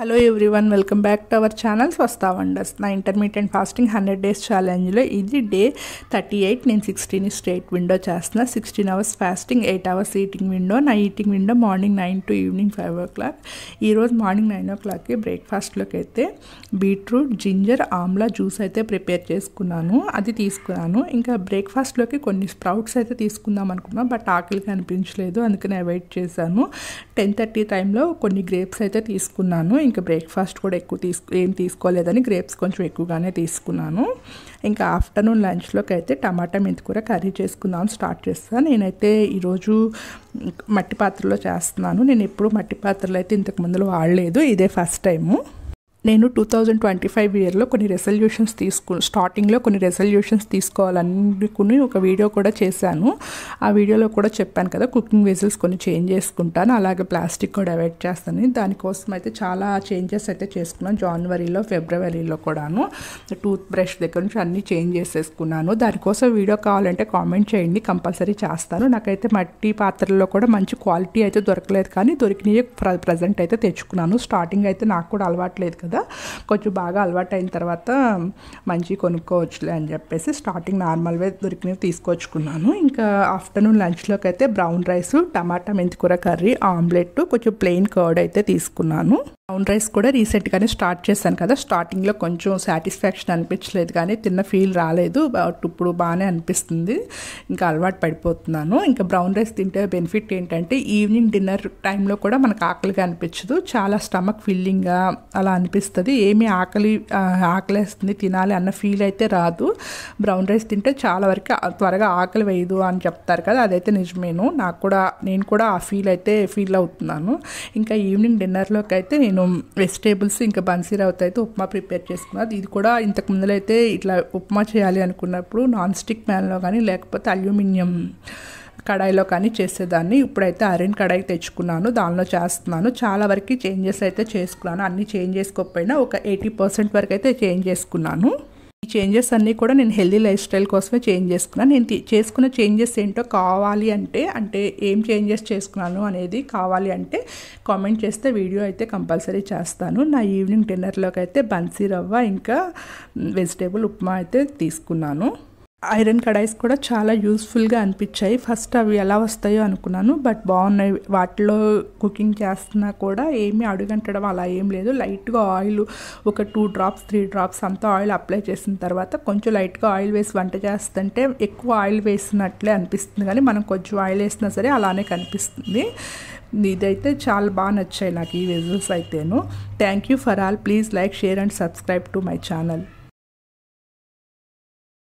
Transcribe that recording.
Hello everyone, welcome back to our channel Swasthya wonders. నా intermediate fasting 100 days ఛాలెంజ్లో ఇది day 38. నేను 16 straight window చేస్తున్నా. 16 hours fasting, 8 hours eating window. నా eating window morning 9 to evening 5 o'clock. ఈరోజు morning 9 o'clockకి బ్రేక్ఫాస్ట్లోకి అయితే బీట్రూట్, జింజర్, ఆమ్లా జ్యూస్ అయితే ప్రిపేర్ చేసుకున్నాను. అది తీసుకున్నాను. ఇంకా బ్రేక్ఫాస్ట్లోకి కొన్ని స్ప్రౌట్స్ అయితే తీసుకుందాం అనుకున్నాను, బట్ ఆకలికి అనిపించలేదు, అందుకని అవాయిడ్ చేశాను. 10:30 టైంలో కొన్ని గ్రేప్స్ అయితే తీసుకున్నాను. ఇంకా బ్రేక్ఫాస్ట్ కూడా ఎక్కువ ఏం తీసుకోలేదని గ్రేప్స్ కొంచెం ఎక్కువగానే తీసుకున్నాను. ఇంకా ఆఫ్టర్నూన్ లంచ్లోకి అయితే టమాటా మెంతికూర కర్రీ చేసుకుందాం స్టార్ట్ చేస్తాను. నేనైతే ఈరోజు మట్టి పాత్రలో చేస్తున్నాను. నేను ఎప్పుడు మట్టి పాత్రలో అయితే ఇంతకు ముందులో వాడలేదు, ఇదే ఫస్ట్ టైము. నేను 2025 ఇయర్లో కొన్ని రెజల్యూషన్స్ స్టార్టింగ్లో కొన్ని రెజల్యూషన్స్ తీసుకోవాలనుకుని ఒక వీడియో కూడా చేశాను. ఆ వీడియోలో కూడా చెప్పాను కదా, కుకింగ్ వెజల్స్ కొన్ని చేంజ్ చేసుకుంటాను, అలాగే ప్లాస్టిక్ కూడా అవాయిడ్ చేస్తాను. దానికోసం అయితే చాలా చేంజెస్ అయితే చేసుకున్నాను. జనవరిలో, ఫిబ్రవరిలో కూడాను టూత్ బ్రష్ దగ్గర నుంచి అన్నీ చేంజ్ చేసేసుకున్నాను. దానికోసం వీడియో కావాలంటే కామెంట్ చేయండి, కంపల్సరీ చేస్తాను. నాకైతే మట్టి పాత్రల్లో కూడా మంచి క్వాలిటీ అయితే దొరకలేదు, కానీ దొరికినవి ప్రజెంట్ అయితే తెచ్చుకున్నాను. స్టార్టింగ్ అయితే నాకు కూడా అలవాట్లేదు కదా, కొంచెం బాగా అలవాటు అయిన తర్వాత మంచి కొనుక్కోవచ్చులే అని చెప్పేసి స్టార్టింగ్ నార్మల్వే దొరికినవి తీసుకొచ్చుకున్నాను. ఇంకా ఆఫ్టర్నూన్ లంచ్లోకి అయితే బ్రౌన్ రైస్, టమాటా మెంతికూర కర్రీ, ఆమ్లెట్, కొంచెం ప్లెయిన్ కర్డ్ అయితే తీసుకున్నాను. బ్రౌన్ రైస్ కూడా రీసెంట్గానే స్టార్ట్ చేశాను కదా, స్టార్టింగ్లో కొంచెం సాటిస్ఫాక్షన్ అనిపించలేదు, కానీ తిన్న ఫీల్ రాలేదు, బట్ ఇప్పుడు బాగానే అనిపిస్తుంది. ఇంకా అలవాటు పడిపోతున్నాను. ఇంకా బ్రౌన్ రైస్ తింటే బెనిఫిట్ ఏంటంటే ఈవినింగ్ డిన్నర్ టైంలో కూడా మనకు ఆకలిగా అనిపించదు, చాలా స్టమక్ ఫిల్లింగ్గా అలా అనిపిస్తుంది. ఏమీ ఆకలేస్తుంది తినాలి అన్న ఫీల్ అయితే రాదు. బ్రౌన్ రైస్ తింటే చాలా వరకు త్వరగా ఆకలి వేయదు అని చెప్తారు కదా, అదైతే నిజమేను. నేను కూడా ఆ ఫీల్ అవుతున్నాను. ఇంకా ఈవినింగ్ డిన్నర్లోకి అయితే నేను వెజిటేబుల్స్ ఇంకా బన్సీరవ్వతో అయితే ఉప్మా ప్రిపేర్ చేసుకున్నాను. ఇది కూడా ఇంతకు ముందులో అయితే ఇట్లా ఉప్మా చేయాలి అనుకున్నప్పుడు నాన్ స్టిక్ ప్యాన్లో కానీ లేకపోతే అల్యూమినియం కడాయిలో కానీ చేసేదాన్ని. ఇప్పుడైతే ఐరన్ కడాయి తెచ్చుకున్నాను, దానిలో చేస్తున్నాను. చాలా వరకు చేంజెస్ అయితే చేసుకున్నాను. అన్నీ చేంజ్ చేసుకోకపోయినా ఒక 80% వరకు అయితే చేంజ్ చేసుకున్నాను. ఈ చేంజెస్ అన్నీ కూడా నేను హెల్దీ లైఫ్ స్టైల్ కోసమే చేంజ్ చేసుకున్నాను. నేను చేసుకున్న చేంజెస్ ఏంటో కావాలి అంటే ఏం చేంజెస్ చేసుకున్నాను అనేది కావాలి అంటే కామెంట్ చేస్తే వీడియో అయితే కంపల్సరీ చేస్తాను. నా ఈవినింగ్ డిన్నర్లోకి అయితే బన్సీ రవ్వ ఇంకా వెజిటేబుల్ ఉప్మా అయితే తీసుకున్నాను. ఐరన్ కడాయిస్ కూడా చాలా యూస్ఫుల్గా అనిపించాయి. ఫస్ట్ అవి ఎలా వస్తాయో అనుకున్నాను, బట్ బాగున్నాయి. వాటిలో కుకింగ్ చేస్తున్నా కూడా ఏమీ అడుగంటడం అలా ఏం లేదు. లైట్గా ఆయిల్ ఒక 2 drops 3 drops అంతా ఆయిల్ అప్లై చేసిన తర్వాత కొంచెం లైట్గా ఆయిల్ వేసి వంట చేస్తుంటే ఎక్కువ ఆయిల్ వేసినట్లే అనిపిస్తుంది, కానీ మనం కొంచెం ఆయిల్ వేసినా సరే అలానే కనిపిస్తుంది. ఇదైతే చాలా బాగా నచ్చాయి నాకు ఈ వెజల్స్ అయితేను. Thank you for all. Please like, share and subscribe to my channel.